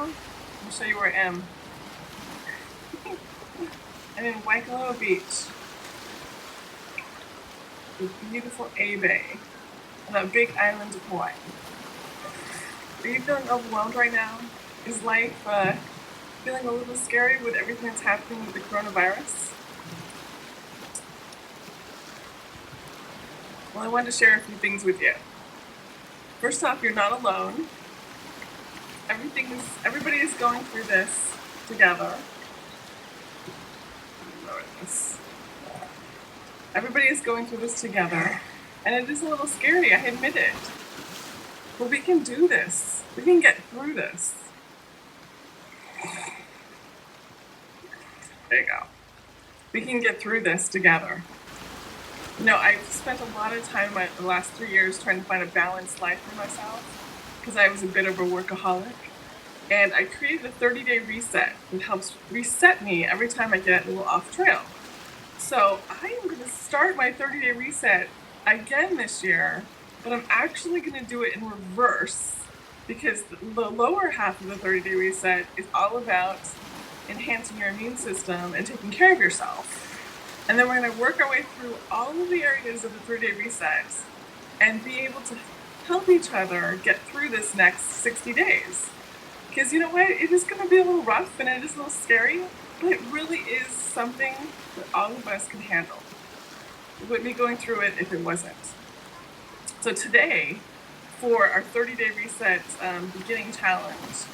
now? I'll show you where I am. I'm in Waikoloa Beach. The beautiful A Bay on that big island of Hawaii. Are you feeling overwhelmed right now? Is life feeling a little scary with everything that's happening with the coronavirus? Well, I wanted to share a few things with you. First off, you're not alone. Everybody is going through this together. Lower this. Everybody is going through this together, and it is a little scary, I admit it. But we can do this. We can get through this. There you go. We can get through this together. You know, I've spent a lot of time in the last 3 years trying to find a balanced life for myself because I was a bit of a workaholic. And I created a 30-day reset that helps reset me every time I get a little off trail. So I am going to start my 30-day reset again this year, but I'm actually going to do it in reverse because the lower half of the 30-day reset is all about enhancing your immune system and taking care of yourself. And then we're going to work our way through all of the areas of the 30-day reset and be able to help each other get through this next 60 days. Because you know what, it is going to be a little rough and it is a little scary, but it really is something that all of us can handle. It wouldn't be going through it if it wasn't. So today, for our 30-day reset beginning challenge,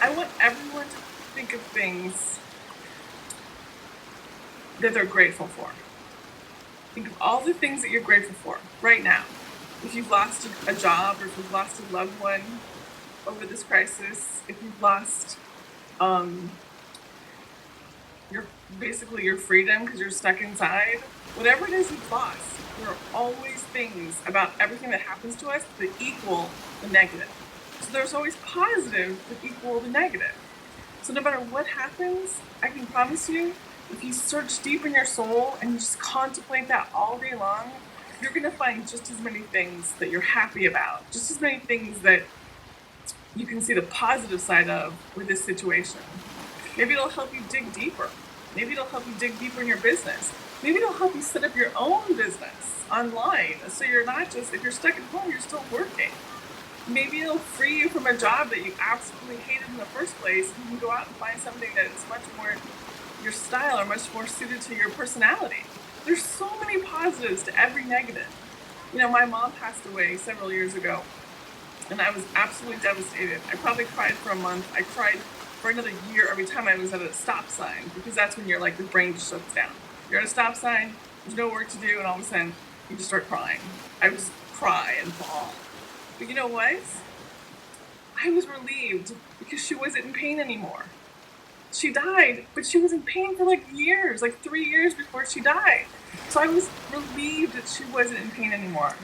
I want everyone to think of things that they're grateful for. Think of all the things that you're grateful for right now. If you've lost a job or if you've lost a loved one over this crisis, if you've lost your freedom because you're stuck inside, whatever it is you've lost, there are always things about everything that happens to us that equal the negative. So there's always positive that equal the negative. So no matter what happens, I can promise you, if you search deep in your soul and you just contemplate that all day long, you're going to find just as many things that you're happy about, just as many things that you can see the positive side of with this situation. Maybe it'll help you dig deeper. Maybe it'll help you dig deeper in your business. Maybe it'll help you set up your own business online. So you're not just, if you're stuck at home, you're still working. Maybe it'll free you from a job that you absolutely hated in the first place. And you can go out and find something that is much more your style or much more suited to your personality. There's so many positives to every negative. You know, my mom passed away several years ago, and I was absolutely devastated. I probably cried for a month. I cried for another year every time I was at a stop sign, because that's when your brain just shuts down. You're at a stop sign, there's no work to do, and all of a sudden you just start crying. I would just cry and bawl. But you know what? I was relieved because she wasn't in pain anymore. She died, but she was in pain for years, 3 years before she died. So I was relieved that she wasn't in pain anymore.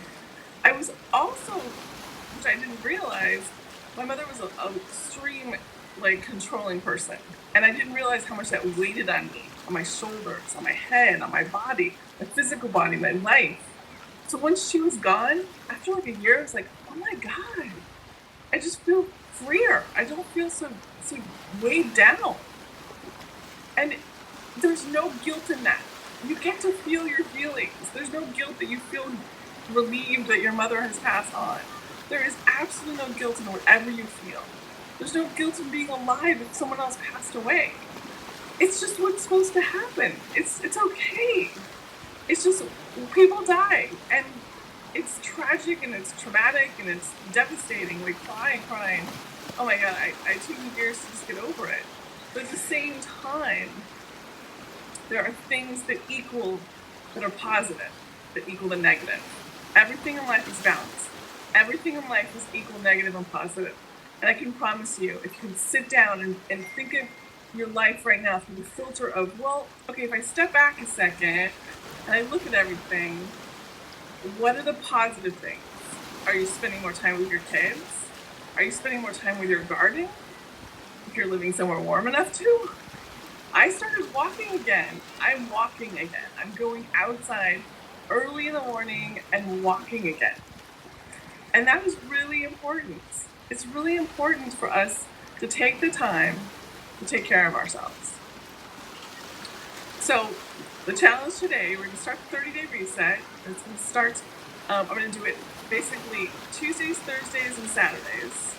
I was also, which I didn't realize, my mother was an extreme, controlling person. And I didn't realize how much that weighted on me, on my shoulders, on my head, on my body, my physical body, my life. So once she was gone, after a year, I was like, oh my God, I just feel freer. I don't feel so weighed down. And there's no guilt in that. You get to feel your feelings. There's no guilt that you feel relieved that your mother has passed on. There is absolutely no guilt in whatever you feel. There's no guilt in being alive if someone else passed away. It's just what's supposed to happen. It's okay. It's just people die, and it's tragic and it's traumatic and it's devastating. We cry and cry and, oh my God, I take years to just get over it. But at the same time, there are things that are positive, that equal the negative. Everything in life is balanced. Everything in life is equal, negative, and positive. And I can promise you, if you can sit down and think of your life right now through the filter of, well, okay, if I step back a second and I look at everything, what are the positive things? Are you spending more time with your kids? Are you spending more time with your garden? If you're living somewhere warm enough to? I started walking again. I'm walking again. I'm going outside early in the morning and walking again. And that is really important. It's really important for us to take the time to take care of ourselves. So the challenge today, we're going to start the 30-day reset. It's going to start, I'm going to do it basically Tuesdays, Thursdays, and Saturdays.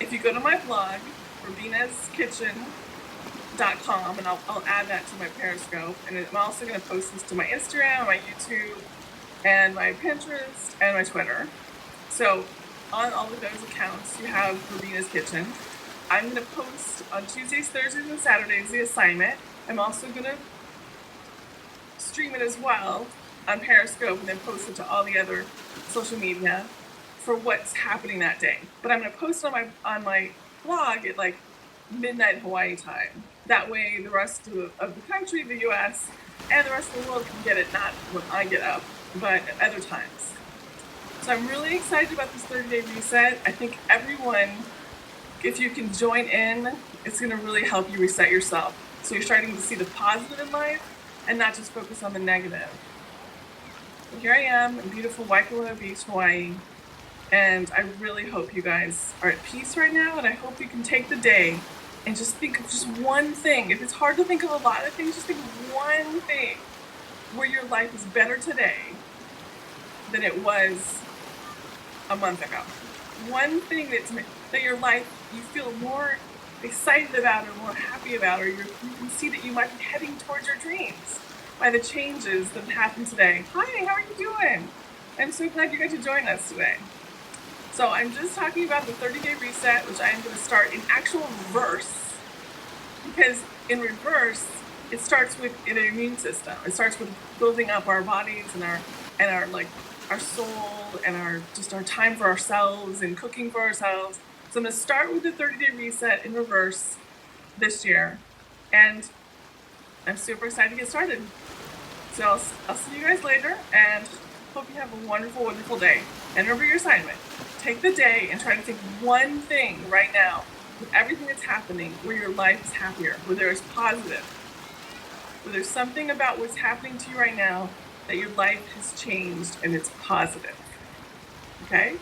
If you go to my blog, robinaskitchen.com, and I'll add that to my Periscope, and I'm also going to post this to my Instagram, my YouTube, and my Pinterest, and my Twitter. So on all of those accounts, you have Robina's Kitchen. I'm going to post on Tuesdays, Thursdays, and Saturdays the assignment. I'm also going to stream it as well on Periscope and then post it to all the other social media for what's happening that day. But I'm going to post it on my blog at like midnight Hawaii time. That way the rest of the country, the US, and the rest of the world can get it not when I get up, but at other times. So I'm really excited about this 30-day reset. I think everyone, if you can join in, it's going to really help you reset yourself. So you're starting to see the positive in life and not just focus on the negative. So here I am in beautiful Waikoloa Beach, Hawaii, and I really hope you guys are at peace right now, and I hope you can take the day and just think of just one thing. If it's hard to think of a lot of things, just think of one thing where your life is better today than it was a month ago. One thing that your life you feel more excited about or more happy about, or you can see that you might be heading towards your dreams by the changes that happened today. Hi, how are you doing? I'm so glad you got to join us today. So I'm just talking about the 30-day reset, which I am going to start in actual reverse, because in reverse, it starts with an immune system. It starts with building up our bodies and our soul and our time for ourselves and cooking for ourselves. So I'm going to start with the 30-day reset in reverse this year, and I'm super excited to get started. So I'll see you guys later, and hope you have a wonderful, wonderful day. And remember your assignment. Take the day and try to think one thing right now with everything that's happening where your life is happier, where there is positive, where there's something about what's happening to you right now that your life has changed and it's positive. Okay?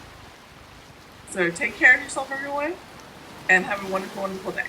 So take care of yourself, everyone, and have a wonderful, wonderful day.